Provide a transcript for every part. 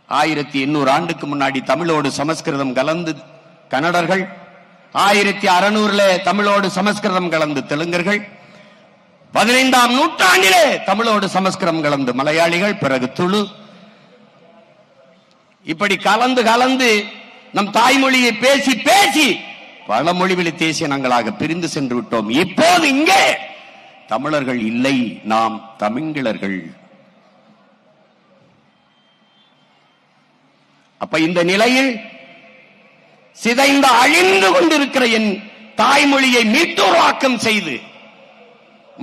1800 ஆண்டுக்கு முன்னாடி தமிழோடு சமஸ்கிருதம் கலந்து கன்னடர்கள், 1600 தமிழோடு சமஸ்கிருதம் கலந்து தெலுங்கர்கள், 15ஆம் நூற்றாண்டிலே தமிழோடு சமஸ்கிருதம் கலந்து மலையாளிகள், பிறகு துளு, இப்படி கலந்து கலந்து நம் தாய்மொழியை பேசி பேசி பல மொழிவழி தேசிய நாங்களாக பிரிந்து சென்று விட்டோம். இப்போது இங்கே தமிழர்கள் இல்லை, நாம் தமிழர்கள். அப்ப இந்த நிலையில் சிதைந்த அழிந்து கொண்டிருக்கிற என் தாய்மொழியை மீட்டுருவாக்கம் செய்து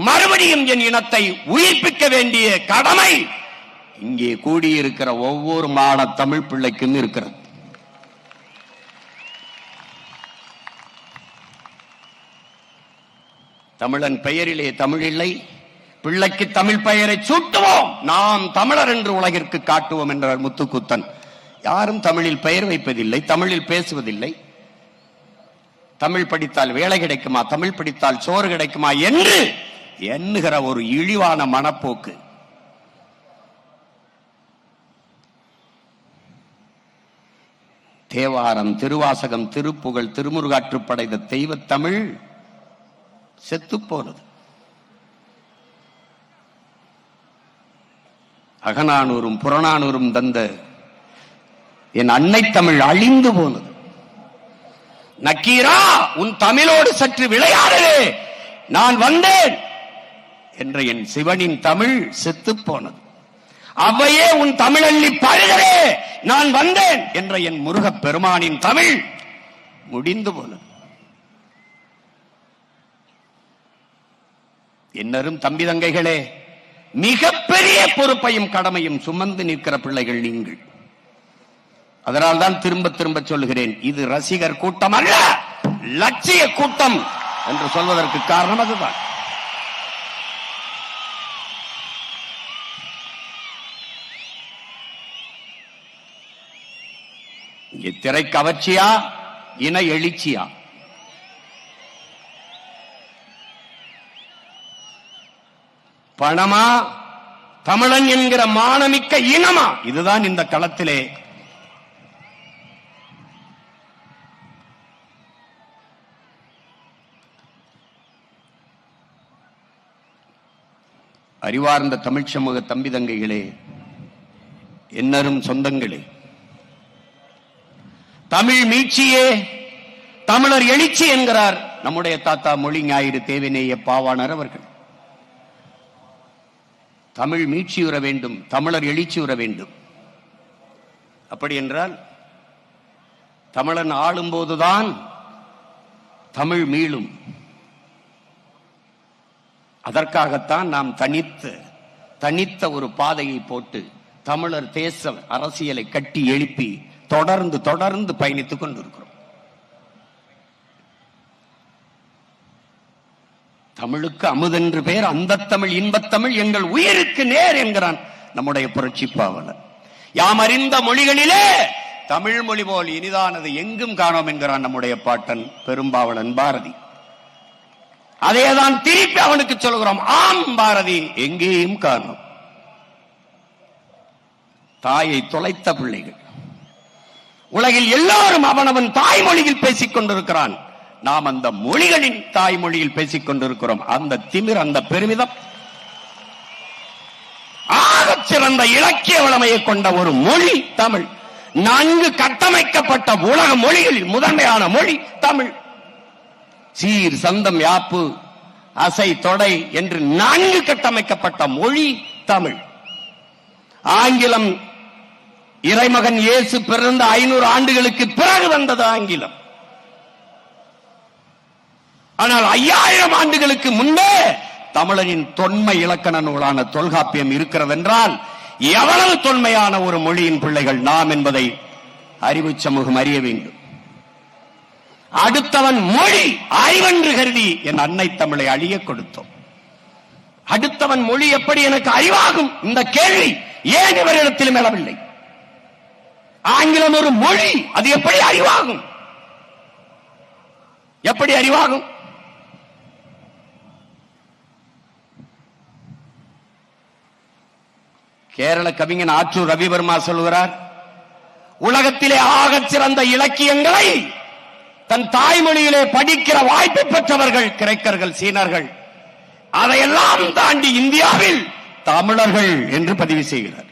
மறுபடியும் என் இனத்தை உயிர்ப்பிக்க வேண்டிய கடமை இங்கே கூடியிருக்கிற ஒவ்வொரு மாண தமிழ் பிள்ளைக்கும் இருக்கிறது. தமிழன் பெயரிலே தமிழ் இல்லை, பிள்ளைக்கு தமிழ் பெயரை சூட்டுவோம், நாம் தமிழர் என்று உலகிற்கு காட்டுவோம் என்றார் முத்துக்குத்தன். யாரும் தமிழில் பெயர் வைப்பதில்லை, தமிழில் பேசுவதில்லை. தமிழ் படித்தால் வேலை கிடைக்குமா, தமிழ் படித்தால் சோறு கிடைக்குமா என்று எண்ணுகிற ஒரு இழிவான மனப்போக்கு. தேவாரம், திருவாசகம், திருப்புகழ், திருமுருகாற்றுப்படைத்த தெய்வ தமிழ் செத்து போனது. அகநானூரும் புறநானூரும் தந்த என் அன்னை தமிழ் அழிந்து போனது. நக்கீரா, உன் தமிழோடு சற்று விளையாடலே, நான் வந்தேன் என்ற என் சிவனின் தமிழ் செத்து போனது. அவையே உன் தமிழள்ளி பருகவே, நான் வந்தேன் என்ற என் முருகப் பெருமானின் தமிழ் முடிந்து போனது. என்னரும் தம்பி தங்கைகளே, மிகப்பெரிய பொறுப்பையும் கடமையும் சுமந்து நிற்கிற பிள்ளைகள் நீங்கள். அதனால்தான் திரும்ப திரும்ப சொல்லுகிறேன், இது ரசிகர் கூட்டம் அல்ல, லட்சிய கூட்டம் என்று சொல்வதற்கு காரணம் அதுதான். திரை கவர்ச்சியா, இன எழுச்சியா? பணமா, தமிழன் என்கிற மானமிக்க இனமா? இதுதான் இந்த களத்திலே அறிவார்ந்த தமிழ் சமூக தம்பி தங்கைகளே, என்னரும் சொந்தங்களே, தமிழ் மீட்சியே தமிழர் எழுச்சி என்கிறார் நம்முடைய தாத்தா மொழி ஞாயிறு தேவநேய பாவாணர் அவர்கள். தமிழ் மீட்சியுற வேண்டும், தமிழர் எழுச்சியுற வேண்டும். அப்படி என்றால் தமிழன் ஆளும்போதுதான் தமிழ் மீளும். அதற்காகத்தான் நாம் தனித்த ஒரு பாதையை போட்டு தமிழர் தேச அரசியலை கட்டி எழுப்பி தொடர்ந்து தொடர்ந்து பயணித்துக் கொண்டிருக்கிறோம். தமிழுக்கு அமுதென்று பெயர், அந்த தமிழ் இன்பத்தமிழ் எங்கள் உயிருக்கு நேர் என்கிறான் நம்முடைய புரட்சி பாவலர். யாம் அறிந்த மொழிகளிலே தமிழ் மொழி போல் இனிதானது எங்கும் காணோம் என்கிறான் நம்முடைய பாட்டன் பெரும்பாவலன் பாரதி. அதையேதான் திருப்பி அவனுக்கு சொல்கிறோம், ஆம் பாரதி, எங்கேயும் காணோம். தாயை தொலைத்த பிள்ளைகள் உலகில் எல்லாரும் அவனவன் தாய்மொழியில் பேசிக் கொண்டிருக்கிறான். நாம் அந்த மொழிகளின் தாய்மொழியில் பேசிக் கொண்டிருக்கிறோம். அந்த திமிர், அந்த பெருமிதம், ஆகச் சிறந்த இலக்கிய வளமையை கொண்ட ஒரு மொழி தமிழ். நன்கு கட்டமைக்கப்பட்ட உலக மொழிகளில் முதன்மையான மொழி தமிழ். சீர், சந்தம், யாப்பு, அசை, தொடை என்று நன்கு கட்டமைக்கப்பட்ட மொழி தமிழ். ஆங்கிலம் இறைமகன் இயேசு பிறந்த 500 ஆண்டுகளுக்கு பிறகு வந்தது ஆங்கிலம். ஆனால் 5000 ஆண்டுகளுக்கு முன்பே தமிழனின் தொன்மை இலக்கண நூலான தொல்காப்பியம் இருக்கிறது என்றால் எவ்வளவு தொன்மையான ஒரு மொழியின் பிள்ளைகள் நாம் என்பதை அறிவு சமூகம் அறிய வேண்டும். அடுத்தவன் மொழி அறிவென்று கருதி என் அன்னை தமிழை அழிய கொடுத்தோம். அடுத்தவன் மொழி எப்படி எனக்கு அறிவாகும்? இந்த கேள்வி ஏன் இவரிடத்திலும் எழவில்லை? ஆங்கிலம் ஒரு மொழி, அது எப்படி அறிவாகும்? எப்படி அறிவாகும்? கேரள கவிஞன் ஆற்றூர் ரவிவர்மா சொல்கிறார், உலகத்திலே ஆகச் சிறந்த இலக்கியங்களை தன் தாய்மொழியிலே படிக்கிற வாய்ப்பை பெற்றவர்கள் கிரேக்கர்கள், சீனர்கள். அதையெல்லாம் தாண்டி இந்தியாவில் தமிழர்கள் என்று பதிவு செய்கிறார்.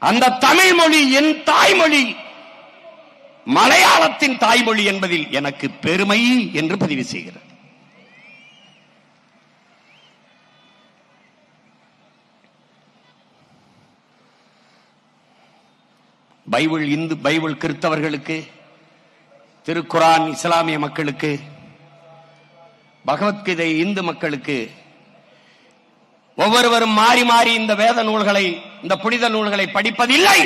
அந்த தமிழ் மொழி என் தாய்மொழி, மலையாளத்தின் தாய்மொழி என்பதில் எனக்கு பெருமை என்று பதிவு செய்கிறார். பைபிள் கிறிஸ்தவர்களுக்கு, திருக்குரான் இஸ்லாமிய மக்களுக்கு, பகவத்கீதை இந்து மக்களுக்கு ஒவ்வொருவரும் மாறி மாறி இந்த வேத நூல்களை, இந்த புனித நூல்களை படிப்பதில்லை.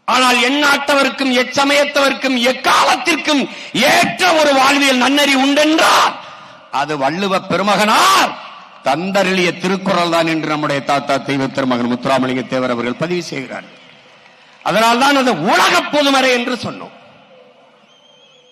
ஆனால் எந்நாட்டவருக்கும் எச்சமயத்தவருக்கும் எக்காலத்திற்கும் ஏற்ற ஒரு வாழ்வியல் நன்னறி உண்டென்றால் அது வள்ளுவ பெருமகனார் தந்தருளிய திருக்குறள் தான் என்று நம்முடைய தாத்தா தெய்வ திருமகன் முத்துராமலிங்க தேவர் அவர்கள் பதிவு செய்கிறார். அதனால்தான் அது உலக பொதுமறை என்று சொன்னோம்.